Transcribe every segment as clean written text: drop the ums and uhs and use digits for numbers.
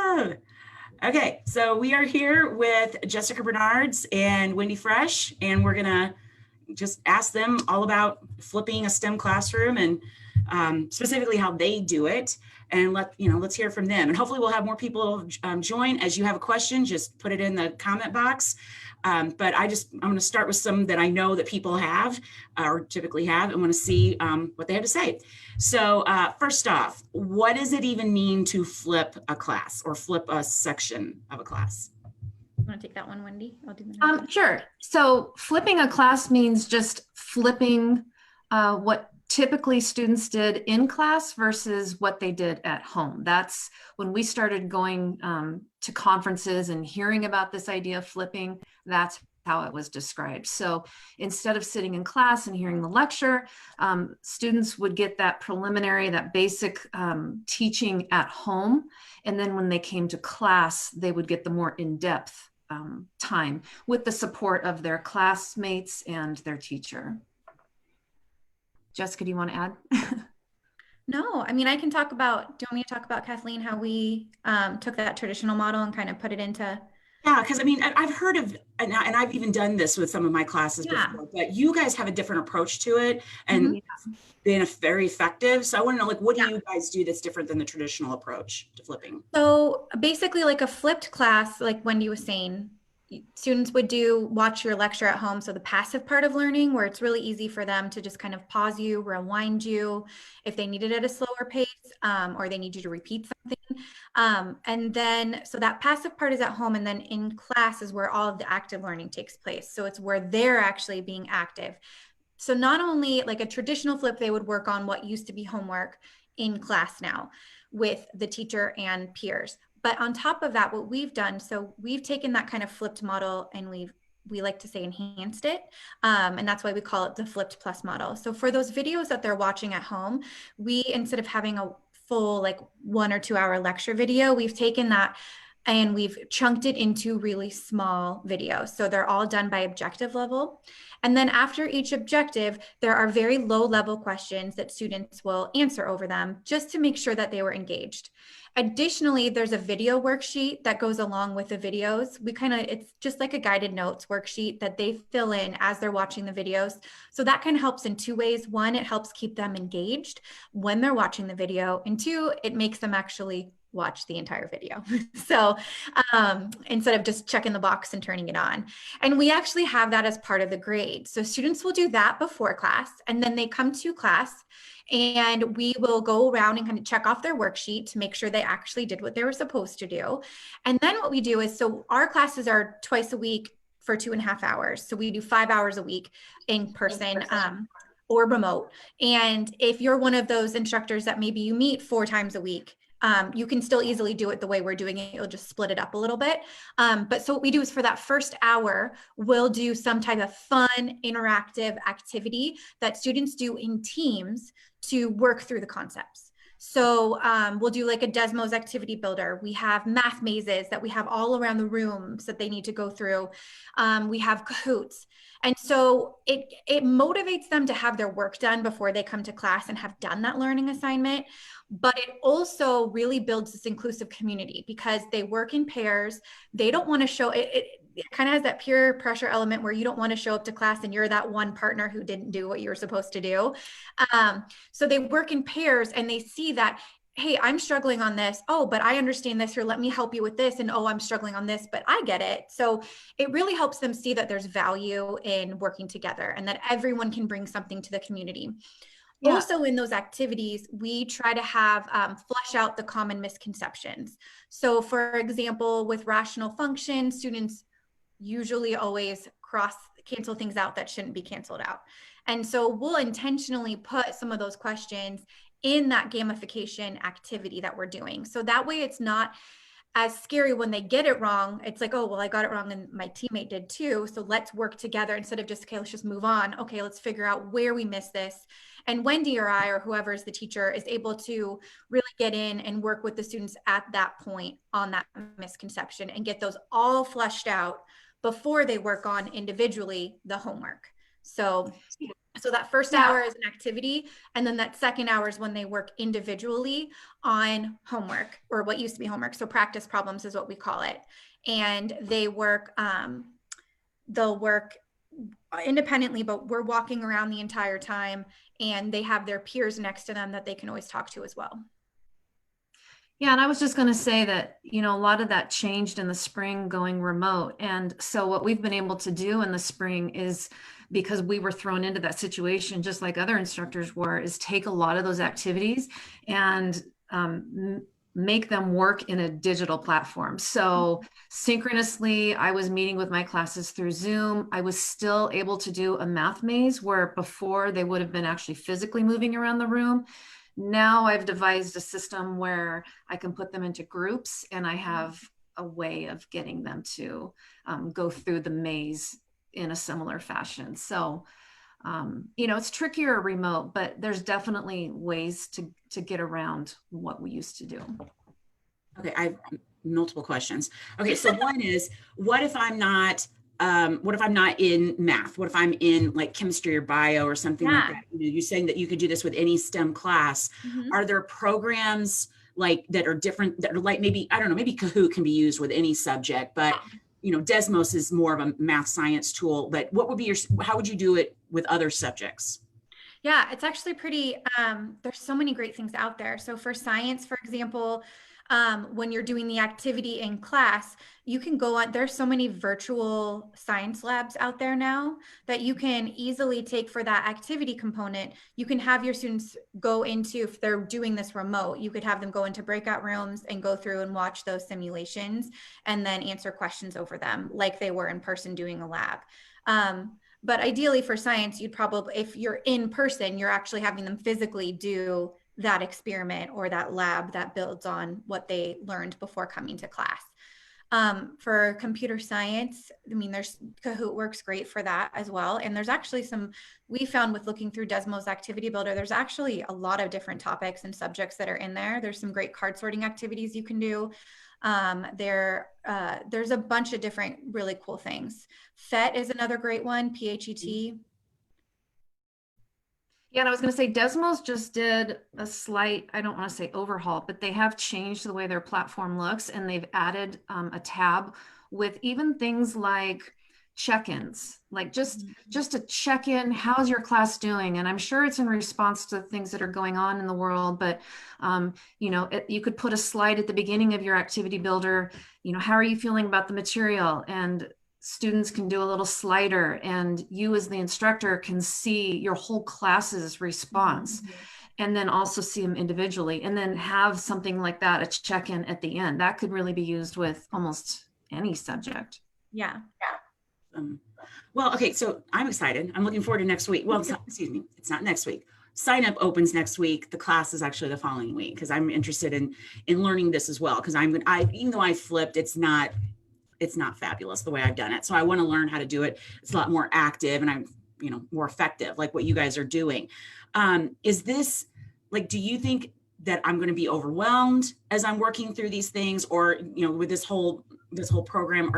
Yeah. Okay, so we are here with Jessica Bernards and Wendy Fresh, and we're gonna just ask them all about flipping a STEM classroom and specifically how they do it. And let's hear from them. And hopefully we'll have more people join. As you have a question, just put it in the comment box. But I'm going to start with some that I know that people have or typically have and want to see what they have to say. So first off, what does it even mean to flip a class or flip a section of a class? You want to take that one, Wendy? I'll do the next. Sure. So flipping a class means just flipping what typically students did in class versus what they did at home. That's when we started going to conferences and hearing about this idea of flipping, that's how it was described. So instead of sitting in class and hearing the lecture, students would get that preliminary, that basic teaching at home. And then when they came to class, they would get the more in-depth time with the support of their classmates and their teacher. Jessica, do you want to add? No, I mean, I can talk about, do you want me to talk about, Kathleen, how we took that traditional model and kind of put it into... Yeah, because I mean, I've heard of, and I've even done this with some of my classes before, but you guys have a different approach to it and been very effective. So I want to know, like, what do you guys do that's different than the traditional approach to flipping? So basically like a flipped class, like Wendy was saying, students would watch your lecture at home. So the passive part of learning, where it's really easy for them to just kind of pause you, rewind you if they need it at a slower pace, or they need you to repeat something. And then, so that passive part is at home, and then in class is where all of the active learning takes place. So it's where they're actually being active. So not only like a traditional flip, they would work on what used to be homework in class now with the teacher and peers. But on top of that, what we've done, so we've taken that kind of flipped model and we like to say enhanced it. And that's why we call it the flipped plus model. So for those videos that they're watching at home, we, instead of having a full like 1 or 2 hour lecture video, we've taken that and we've chunked it into really small videos. So they're all done by objective level. And then after each objective, there are very low level questions that students will answer over them just to make sure that they were engaged. Additionally, there's a video worksheet that goes along with the videos. It's just like a guided notes worksheet that they fill in as they're watching the videos. So that kind of helps in 2 ways. 1, it helps keep them engaged when they're watching the video. And 2, it makes them actually watch the entire video. So instead of just checking the box and turning it on. And we actually have that as part of the grade. So students will do that before class, and then they come to class and we will go around and kind of check off their worksheet to make sure they actually did what they were supposed to do. And then what we do is, so our classes are twice a week for 2.5 hours. So we do 5 hours a week in person. Or remote. And if you're one of those instructors that maybe you meet 4 times a week, you can still easily do it the way we're doing it. You'll just split it up a little bit. But so what we do is for that first hour, we'll do some type of fun, interactive activity that students do in teams to work through the concepts. So we'll do like a Desmos activity builder. We have math mazes that we have all around the rooms that they need to go through. We have Kahoots. And so it motivates them to have their work done before they come to class and have done that learning assignment. But it also really builds this inclusive community because they work in pairs. They don't want to show it. It kind of has that peer pressure element where you don't want to show up to class and you're that one partner who didn't do what you were supposed to do. So they work in pairs and they see that, hey, I'm struggling on this. Oh, but I understand this. Here, let me help you with this. And oh, I'm struggling on this, but I get it. So it really helps them see that there's value in working together and that everyone can bring something to the community. Yeah. Also in those activities, we try to have flesh out the common misconceptions. So for example, with rational function, students usually always cancel things out that shouldn't be canceled out. And so we'll intentionally put some of those questions in that gamification activity that we're doing. So that way it's not as scary when they get it wrong. It's like, oh, well, I got it wrong and my teammate did too. So let's work together instead of just, okay, let's just move on. Okay, let's figure out where we missed this. And Wendy or I, or whoever is the teacher, is able to really get in and work with the students at that point on that misconception and get those all fleshed out before they work on individually the homework. So So that first hour is an activity, and then that second hour is when they work individually on homework, or what used to be homework. So practice problems is what we call it. And they'll work independently, but we're walking around the entire time, and they have their peers next to them that they can always talk to as well. Yeah, and I was just going to say that, a lot of that changed in the spring going remote. And so what we've been able to do in the spring is, because we were thrown into that situation, just like other instructors were, is take a lot of those activities and make them work in a digital platform. So synchronously, I was meeting with my classes through Zoom. I was still able to do a math maze where before they would have been actually physically moving around the room. Now I've devised a system where I can put them into groups, and I have a way of getting them to go through the maze in a similar fashion. So, it's trickier remote, but there's definitely ways to get around what we used to do. Okay, I have multiple questions. Okay, so one is, what if I'm not in math? What if I'm in like chemistry or bio or something like that? You're saying that you could do this with any STEM class. Are there programs like that are different, that are like, maybe, I don't know, maybe Kahoot can be used with any subject, but Desmos is more of a math science tool, but how would you do it with other subjects? Yeah, it's actually pretty, there's so many great things out there. So for science, for example, when you're doing the activity in class, you can go on, there's so many virtual science labs out there now that you can easily take for that activity component. You can have your students go into, if they're doing this remote, you could have them go into breakout rooms and go through and watch those simulations and then answer questions over them like they were in person doing a lab. But ideally for science, you'd probably, if you're in person, you're actually having them physically do that experiment or that lab that builds on what they learned before coming to class. For computer science, I mean, there's Kahoot works great for that as well. And there's actually we found with looking through Desmos Activity Builder, there's actually a lot of different topics and subjects that are in there. There's some great card sorting activities you can do. There's a bunch of different really cool things. PhET is another great one, PhET. Yeah, and I was going to say Desmos just did a slight, I don't want to say overhaul, but they have changed the way their platform looks, and they've added a tab with even things like check-ins, like just a check-in, how's your class doing? And I'm sure it's in response to things that are going on in the world, but you could put a slide at the beginning of your activity builder, how are you feeling about the material? And students can do a little slider, and you as the instructor can see your whole class's response, and then also see them individually, and then have something like that, a check-in at the end. That could really be used with almost any subject. Yeah. Well, okay, so I'm excited. I'm looking forward to next week. Well, it's not next week. Sign up opens next week. The class is actually the following week, because I'm interested in learning this as well. Because even though I flipped, it's not fabulous the way I've done it. So I want to learn how to do it. It's a lot more active, and I'm, more effective, like what you guys are doing. Is this like, do you think that I'm going to be overwhelmed as I'm working through these things, or, with this whole program,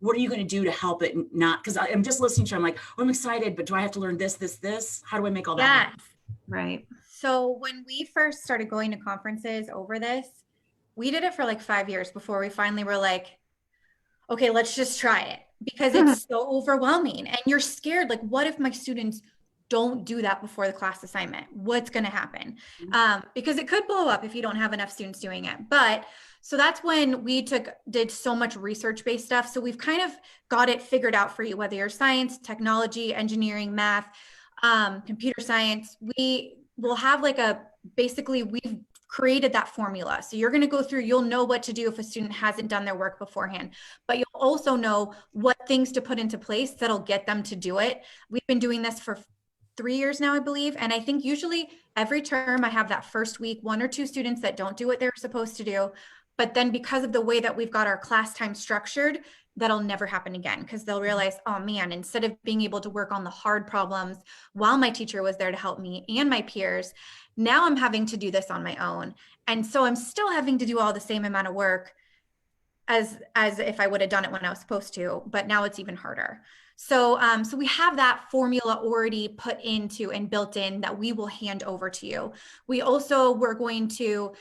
what are you going to do to help it not? Because I'm just listening to you, I'm like, oh, I'm excited, but do I have to learn this? How do I make all that happen? Right. So when we first started going to conferences over this, we did it for like 5 years before we finally were like, okay, let's just try it, because it's so overwhelming and you're scared. Like, what if my students don't do that before the class assignment? What's going to happen? Because it could blow up if you don't have enough students doing it. So that's when we did so much research-based stuff. So we've kind of got it figured out for you, whether you're science, technology, engineering, math, computer science. We will have we've created that formula. So you're going to go through, you'll know what to do if a student hasn't done their work beforehand, but you'll also know what things to put into place that'll get them to do it. We've been doing this for 3 years now, I believe. And I think usually every term I have that first week, 1 or 2 students that don't do what they're supposed to do. But then because of the way that we've got our class time structured, that'll never happen again, because they'll realize, oh man, instead of being able to work on the hard problems while my teacher was there to help me and my peers, now I'm having to do this on my own. And so I'm still having to do all the same amount of work, as if I would have done it when I was supposed to, but now it's even harder. So, so we have that formula already put into and built in that we will hand over to you. We're going to,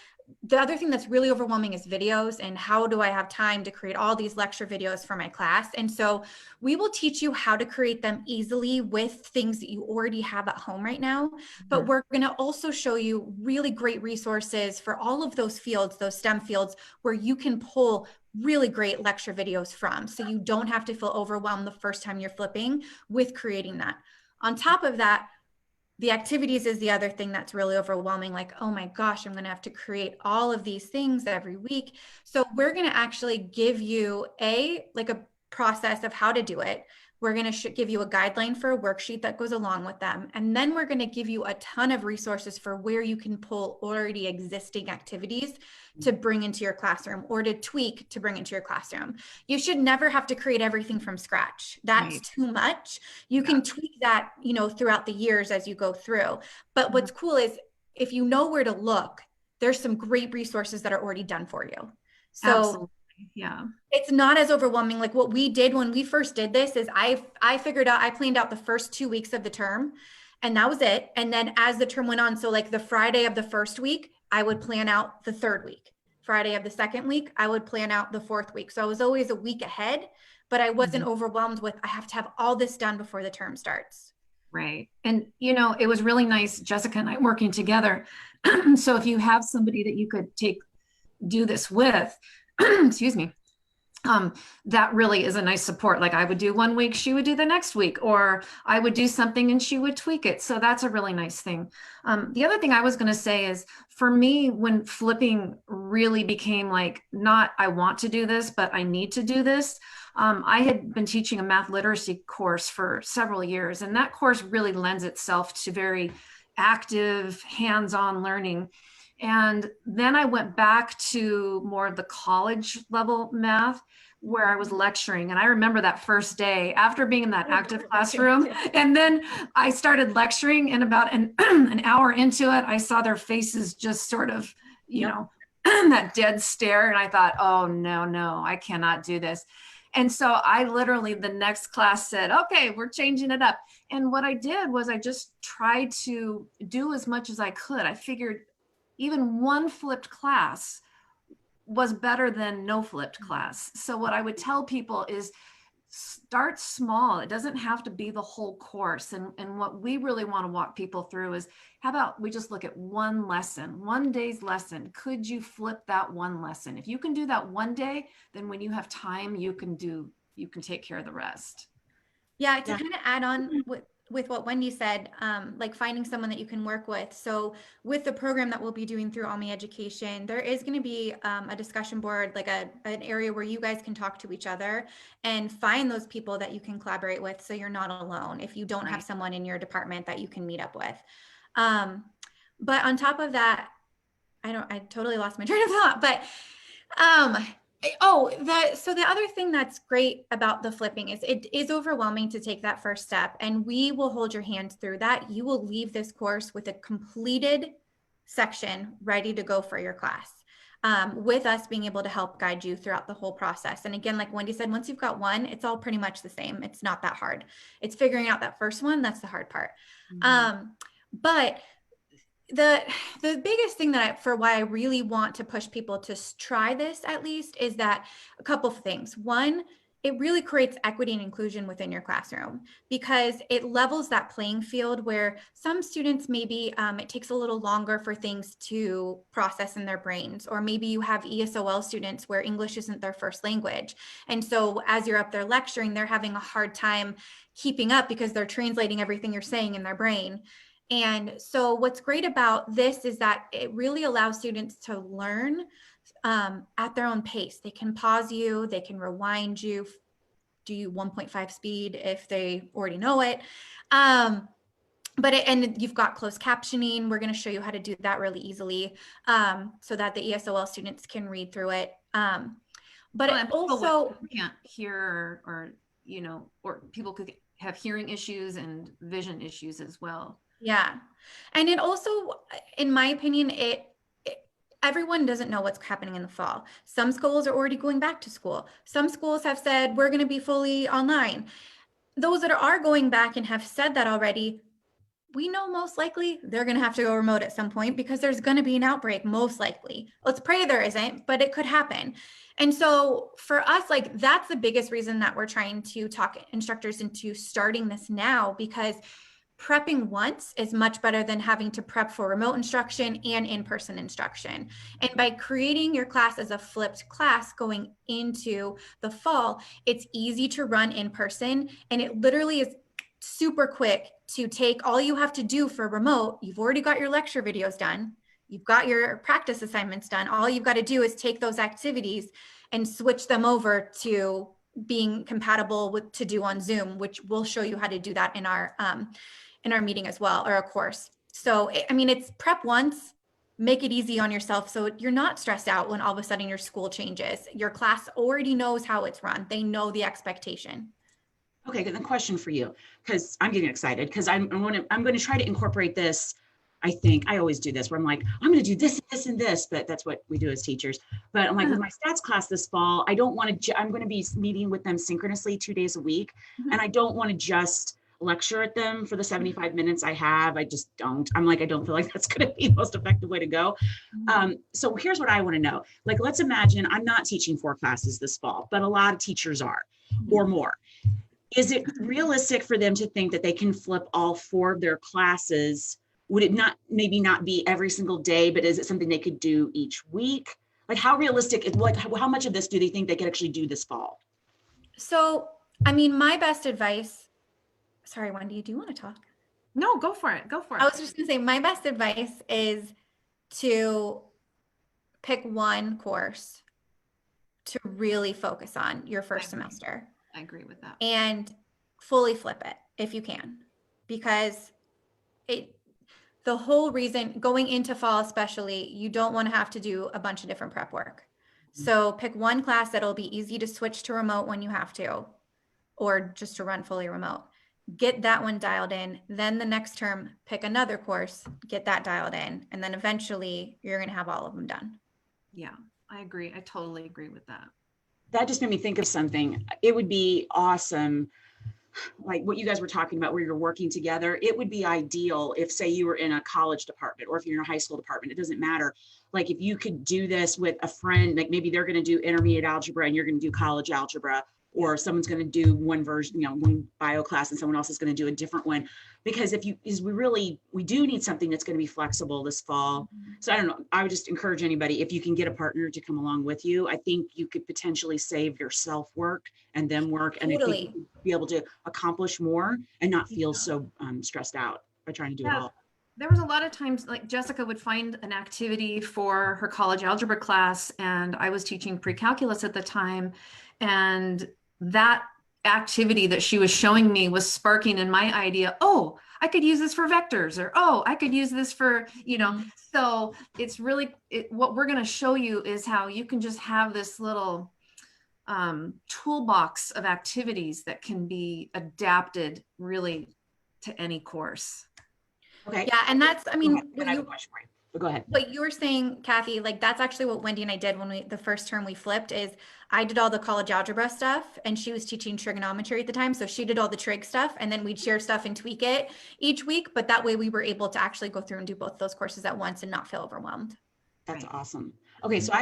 the other thing that's really overwhelming is videos, and how do I have time to create all these lecture videos for my class? And so we will teach you how to create them easily with things that you already have at home right now. But we're going to also show you really great resources for all of those fields, those STEM fields, where you can pull really great lecture videos from. So you don't have to feel overwhelmed the first time you're flipping with creating that. On top of that, the activities is the other thing that's really overwhelming. Like, oh my gosh, I'm going to have to create all of these things every week. So we're going to actually give you a process of how to do it. We're going to give you a guideline for a worksheet that goes along with them. And then we're going to give you a ton of resources for where you can pull already existing activities to bring into your classroom, or to tweak to bring into your classroom. You should never have to create everything from scratch. That's too much. You can tweak that, throughout the years as you go through. But what's cool is if you know where to look, there's some great resources that are already done for you. So absolutely. Yeah. It's not as overwhelming. Like what we did when we first did this is I planned out the first 2 weeks of the term, and that was it. And then as the term went on, so like the Friday of the first week, I would plan out the third week. Friday of the second week, I would plan out the fourth week. So I was always a week ahead, but I wasn't overwhelmed with, I have to have all this done before the term starts. Right. And, it was really nice, Jessica and I working together. So if you have somebody that you could do this with, excuse me, that really is a nice support. Like I would do 1 week, she would do the next week, or I would do something and she would tweak it. So that's a really nice thing. The other thing I was going to say is, for me, when flipping really became like, not I want to do this, but I need to do this. I had been teaching a math literacy course for several years, and that course really lends itself to very active, hands-on learning. And then I went back to more of the college level math, where I was lecturing. And I remember that first day after being in that active classroom. And then I started lecturing, and about an hour into it, I saw their faces just sort of, that dead stare. And I thought, oh, no, I cannot do this. And so I literally, the next class said, okay, we're changing it up. And what I did was I just tried to do as much as I could. I figured even one flipped class was better than no flipped class. So what I would tell people is start small. It doesn't have to be the whole course. And what we really want to walk people through is, how about we just look at one lesson, one day's lesson. Could you flip that one lesson? If you can do that one day, then when you have time, you can take care of the rest. Yeah, to kind of add on with what Wendy said, like finding someone that you can work with. So with the program that we'll be doing through Almi Education, there is going to be a discussion board, like an area where you guys can talk to each other and find those people that you can collaborate with, so you're not alone if you don't have someone in your department that you can meet up with. But on top of that, I totally lost my train of thought, but so the other thing that's great about the flipping is it is overwhelming to take that first step, and we will hold your hand through that. You will leave this course with a completed section ready to go for your class, with us being able to help guide you throughout the whole process. And again, like Wendy said, once you've got one, it's all pretty much the same. It's not that hard. It's figuring out that first one. That's the hard part. But the biggest thing for why I really want to push people to try this at least is that a couple of things. One, it really creates equity and inclusion within your classroom, because it levels that playing field where some students maybe it takes a little longer for things to process in their brains, or maybe you have ESOL students where English isn't their first language. And so as you're up there lecturing, they're having a hard time keeping up because they're translating everything you're saying in their brain. And so what's great about this is that it really allows students to learn at their own pace. They can pause you, they can rewind you, do you 1.5 speed if they already know it. And you've got closed captioning. We're going to show you how to do that really easily, so that the ESOL students can read through it. But it also can't hear, or people could have hearing issues and vision issues as well. Yeah. And it also, in my opinion, everyone doesn't know what's happening in the fall. Some schools are already going back to school. Some schools have said, we're going to be fully online. Those that are going back and have said that already, we know most likely they're going to have to go remote at some point because there's going to be an outbreak, most likely. Let's pray there isn't, but it could happen. And so for us, like, that's the biggest reason that we're trying to talk instructors into starting this now, because prepping once is much better than having to prep for remote instruction and in-person instruction. And by creating your class as a flipped class going into the fall, it's easy to run in person, and it literally is super quick to take. All you have to do for remote, you've already got your lecture videos done, you've got your practice assignments done. All you've got to do is take those activities and switch them over to being compatible with to do on Zoom, which we'll show you how to do that in our meeting as well, or a course. So, I mean, it's prep once, make it easy on yourself so you're not stressed out when all of a sudden your school changes. Your class already knows how it's run. They know the expectation. Okay, then question for you, because I'm getting excited because I'm going to try to incorporate this. I think I always do this where I'm like, I'm going to do this, this, and this, but that's what we do as teachers. But I'm like, with my stats class this fall, I don't want to, I'm going to be meeting with them synchronously 2 days a week. And I don't want to just lecture at them for the 75 minutes I have. I just don't. I'm like, I don't feel like that's going to be the most effective way to go. So here's what I want to know. Like, let's imagine I'm not teaching 4 classes this fall, but a lot of teachers are, or more. Is it realistic for them to think that they can flip all 4 of their classes? Would it not, maybe not be every single day, but is it something they could do each week? Like, how realistic is how much of this do they think they could actually do this fall? So, I mean, my best advice, sorry, Wendy, do you want to talk? No, go for it. Go for it. I was just going to say, my best advice is to pick one course to really focus on your first semester. I agree with that. And fully flip it if you can, because the whole reason going into fall, especially, you don't want to have to do a bunch of different prep work. So pick one class that'll be easy to switch to remote when you have to, or just to run fully remote. Get that one dialed in. Then the next term, pick another course, get that dialed in. And then eventually you're going to have all of them done. Yeah, I agree. I totally agree with that. That just made me think of something. It would be awesome, like what you guys were talking about, where you're working together. It would be ideal if, say, you were in a college department, or if you're in a high school department, it doesn't matter. Like, if you could do this with a friend, like maybe they're going to do intermediate algebra and you're going to do college algebra, or someone's going to do one version, one bio class, and someone else is going to do a different one. Because we do need something that's going to be flexible this fall. So I don't know, I would just encourage anybody, if you can get a partner to come along with you, I think you could potentially save yourself work and them work, and Totally. I think you'd be able to accomplish more and not feel so stressed out by trying to do it all. There was a lot of times, like, Jessica would find an activity for her college algebra class, and I was teaching pre-calculus at the time, and that activity that she was showing me was sparking in my idea, oh, I could use this for vectors, or, oh, I could use this for, so it's really, what we're going to show you is how you can just have this little toolbox of activities that can be adapted really to any course. Okay. Yeah. And that's, I mean, I have a question for you, but go ahead. what you were saying, Kathy, like, that's actually what Wendy and I did when the first term we flipped. Is I did all the college algebra stuff and she was teaching trigonometry at the time. So she did all the trig stuff, and then we'd share stuff and tweak it each week. But that way we were able to actually go through and do both those courses at once and not feel overwhelmed. That's awesome. Okay, so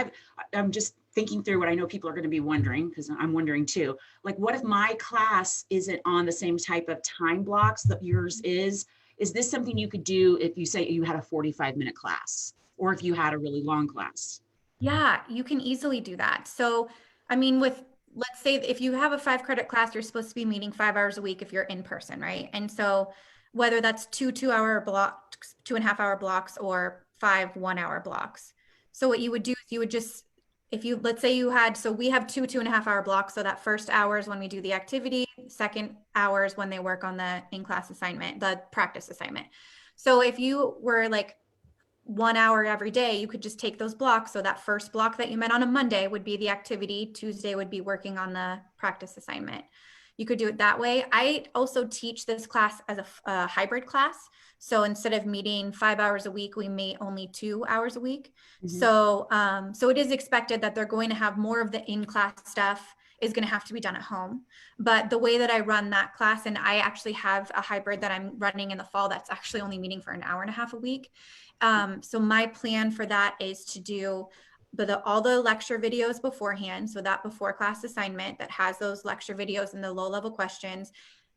I'm just thinking through what I know people are going to be wondering, because I'm wondering too. Like, what if my class isn't on the same type of time blocks that yours is? Is this something you could do if you say you had a 45-minute class, or if you had a really long class? Yeah, you can easily do that. So, I mean, let's say if you have a 5-credit class, you're supposed to be meeting 5 hours a week if you're in person, right? And so whether that's 2 2-hour blocks, 2.5-hour blocks, or 5 1-hour blocks. So what you would do is you would just, let's say you had, so we have 2 2.5-hour blocks. So that first hour is when we do the activity, second hour is when they work on the in-class assignment, the practice assignment. So if you were like 1 hour every day, you could just take those blocks. So that first block that you met on a Monday would be the activity. Tuesday would be working on the practice assignment. you could do it that way. I also teach this class as a hybrid class. So instead of meeting 5 hours a week, we meet only 2 hours a week. So, so it is expected that they're going to have more of the in-class stuff is going to have to be done at home. But the way that I run that class, and I actually have a hybrid that I'm running in the fall that's actually only meeting for an hour and a half a week. So my plan for that is to do all the lecture videos beforehand. So that before class assignment that has those lecture videos and the low level questions.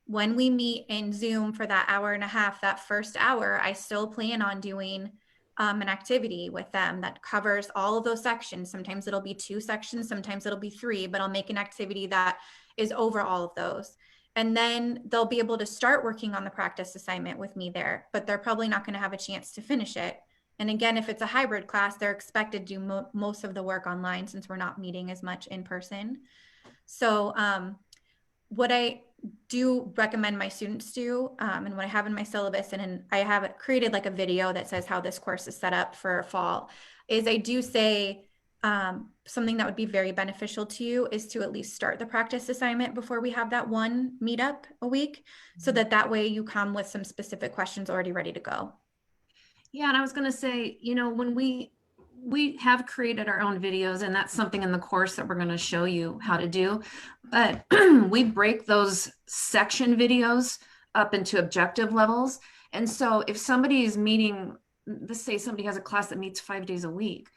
When we meet in Zoom for that hour and a half, that first hour, I still plan on doing an activity with them that covers all of those sections. Sometimes it'll be 2 sections, sometimes it'll be 3, but I'll make an activity that is over all of those. And then they'll be able to start working on the practice assignment with me there, but they're probably not going to have a chance to finish it. And again, if it's a hybrid class, they're expected to do most of the work online since we're not meeting as much in person. So what I do recommend my students do, and what I have in my syllabus, and I have created like a video that says how this course is set up for fall, is I do say something that would be very beneficial to you is to at least start the practice assignment before we have that one meetup a week, so that way you come with some specific questions already ready to go. Yeah, and I was going to say, you know, when we have created our own videos, and that's something in the course that we're going to show you how to do, but we break those section videos up into objective levels. And so if somebody is meeting, let's say somebody has a class that meets 5 days a week,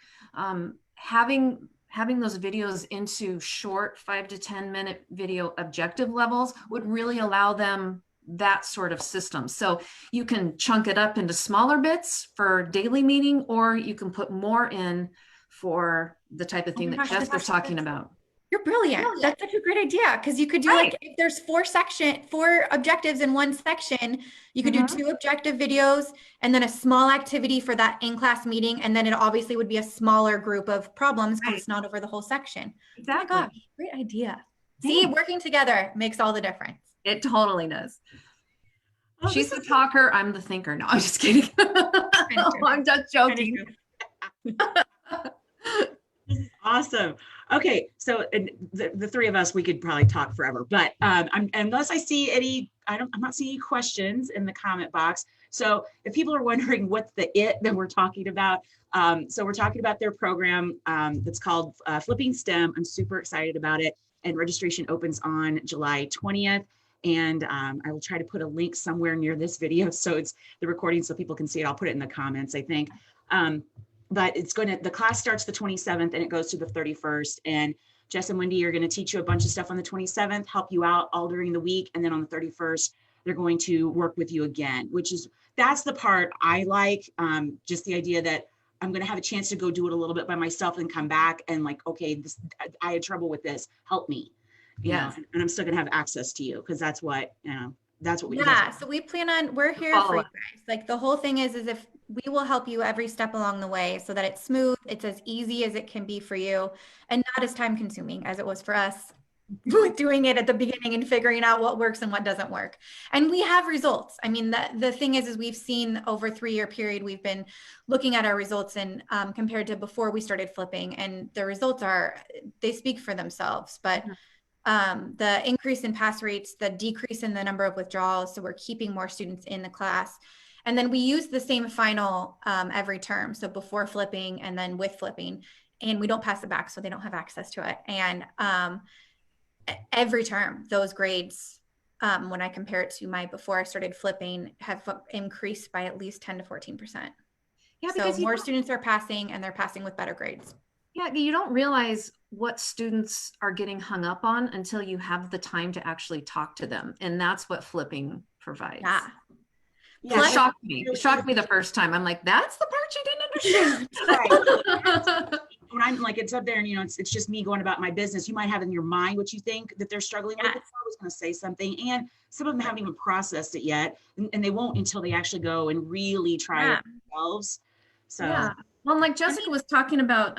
having those videos into short 5 to 10 minute video objective levels would really allow them that sort of system. So you can chunk it up into smaller bits for daily meeting, or you can put more in for the type of thing that Jess was talking about. You're brilliant. That's such a great idea, because you could do like, if there's 4 objectives in one section, you could do 2 objective videos and then a small activity for that in-class meeting. And then it obviously would be a smaller group of problems because it's not over the whole section. Exactly. Oh my gosh, great idea. See, working together makes all the difference. It totally does. Oh, she's the talker. I'm the thinker. No, I'm just kidding. I'm just joking. This is awesome. Okay, so the 3 of us, we could probably talk forever, but unless I see any, I'm not seeing any questions in the comment box. So if people are wondering what's the it that we're talking about, so we're talking about their program that's called Flipping STEM. I'm super excited about it, and registration opens on July 20th. And I will try to put a link somewhere near this video, so it's the recording so people can see it. I'll put it in the comments, I think. But the class starts the 27th and it goes to the 31st. And Jess and Wendy are going to teach you a bunch of stuff on the 27th, help you out all during the week. And then on the 31st, they're going to work with you again, that's the part I like. Just the idea that I'm going to have a chance to go do it a little bit by myself and come back and like, okay, I had trouble with this, help me. Yeah, and I'm still gonna have access to you because that's what we do. Yeah, so we plan on, we're here for you guys. Like the whole thing is if we will help you every step along the way so that it's smooth, it's as easy as it can be for you, and not as time consuming as it was for us with doing it at the beginning and figuring out what works and what doesn't work. And we have results. I mean, the thing is we've seen over a 3-year period, we've been looking at our results and compared to before we started flipping, and the results they speak for themselves. But the increase in pass rates, the decrease in the number of withdrawals. So we're keeping more students in the class. And then we use the same final every term. So before flipping and then with flipping, and we don't pass it back so they don't have access to it. And every term, those grades, when I compare it to before I started flipping, have increased by at least 10 to 14%. Yeah, because so more students are passing and they're passing with better grades. Yeah, you don't realize what students are getting hung up on until you have the time to actually talk to them. And that's what flipping provides. Yeah. It shocked me. It shocked me the first time. I'm like, that's the part you didn't understand. Right. When I'm like, it's up there and, it's just me going about my business. You might have in your mind what you think that they're struggling with. Before I was going to say something, and some of them haven't even processed it yet. And they won't until they actually go and really try it themselves. So, well, like Jessica was talking about,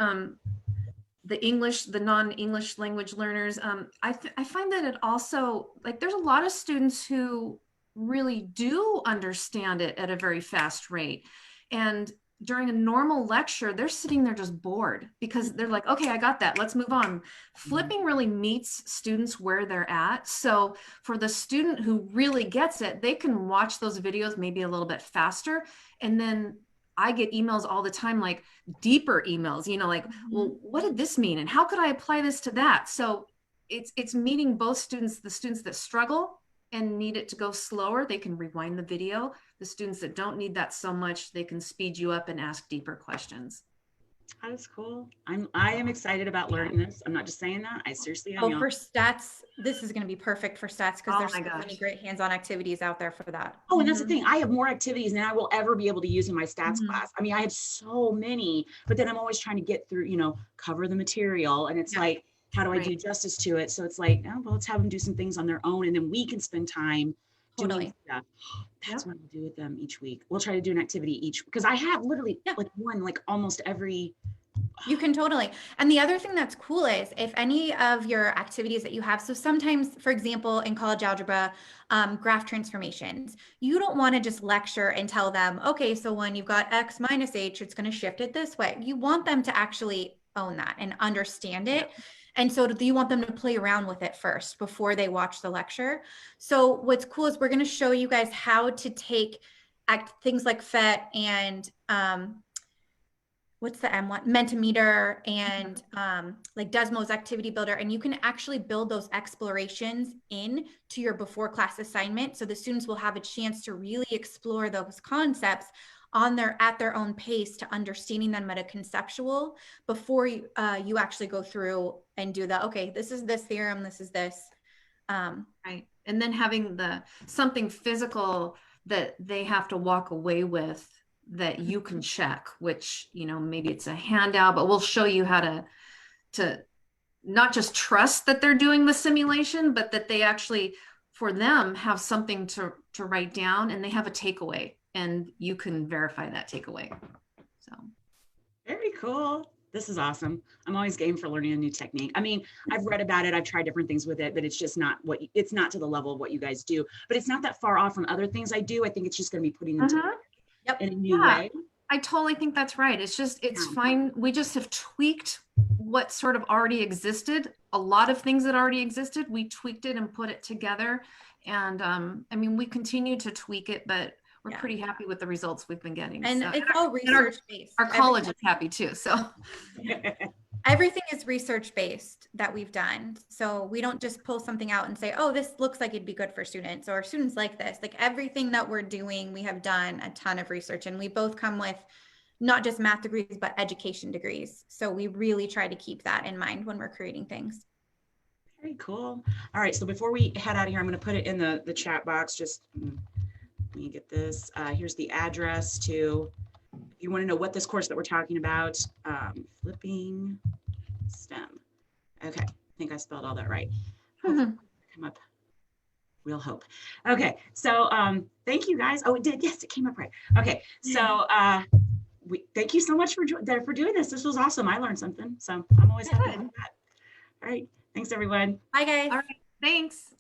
the non-English language learners, I find that it also, like, there's a lot of students who really do understand it at a very fast rate. And during a normal lecture, they're sitting there just bored because they're like, okay, I got that. Let's move on. Flipping really meets students where they're at. So for the student who really gets it, they can watch those videos maybe a little bit faster. And then I get emails all the time, like deeper emails, you know, like, well, what did this mean? And how could I apply this to that? So it's meeting both students, the students that struggle and need it to go slower, they can rewind the video. The students that don't need that so much, they can speed you up and ask deeper questions. That's cool. I am excited about learning this. I'm not just saying that. I seriously am. Oh, for stats, this is going to be perfect for stats because there's so gosh. many great hands-on activities out there for that. Oh, and that's the thing. I have more activities than I will ever be able to use in my stats class. I mean, I have so many, but then I'm always trying to get through, you know, cover the material. And it's like, how do I do justice to it? So it's like, oh, well, let's have them do some things on their own. And then we can spend time doing stuff. That's what we'll do with them each week. We'll try to do an activity each, because I have literally like one, like almost every. You can totally. And the other thing that's cool is if any of your activities that you have, so sometimes, for example, in college algebra, graph transformations, you don't want to just lecture and tell them, okay, so when you've got X minus H, it's going to shift it this way. You want them to actually own that and understand it. And so you want them to play around with it first before they watch the lecture. So what's cool is we're going to show you guys how to take things like PhET and what's the M one? Mentimeter and like Desmos Activity Builder. And you can actually build those explorations in to your before class assignment. So the students will have a chance to really explore those concepts at their own pace to understanding them at a conceptual before you actually go through and do the, okay, this is this theorem, this is this. Right. And then having something physical that they have to walk away with that you can check, which, you know, maybe it's a handout, but we'll show you how to not just trust that they're doing the simulation, but that they actually, for them, have something to write down and they have a takeaway and you can verify that takeaway. So. Very cool. This is awesome. I'm always game for learning a new technique. I mean, I've read about it. I've tried different things with it, but it's just not it's not to the level of what you guys do, but it's not that far off from other things I do. I think it's just going to be putting them together in a new way. I totally think that's right. It's fine. We just have tweaked what sort of already existed. A lot of things that already existed, we tweaked it and put it together. And I mean, we continue to tweak it, but we're pretty happy with the results we've been getting. And it's all research-based. Our college is happy too, so. Everything is research-based that we've done. So we don't just pull something out and say, oh, this looks like it'd be good for students or students like this. Like everything that we're doing, we have done a ton of research and we both come with not just math degrees, but education degrees. So we really try to keep that in mind when we're creating things. Very cool. All right, so before we head out of here, I'm going to put it in the chat box. Just let me get this. Here's the address to, if you want to know what this course that we're talking about, flipping STEM. Okay, I think I spelled all that right. Come up, real hope. Okay, so thank you guys. Oh, it did. Yes, it came up right. Okay, so thank you so much for doing this. This was awesome. I learned something, so I'm always happy to do that. All right, thanks everyone. Bye guys. All right, thanks.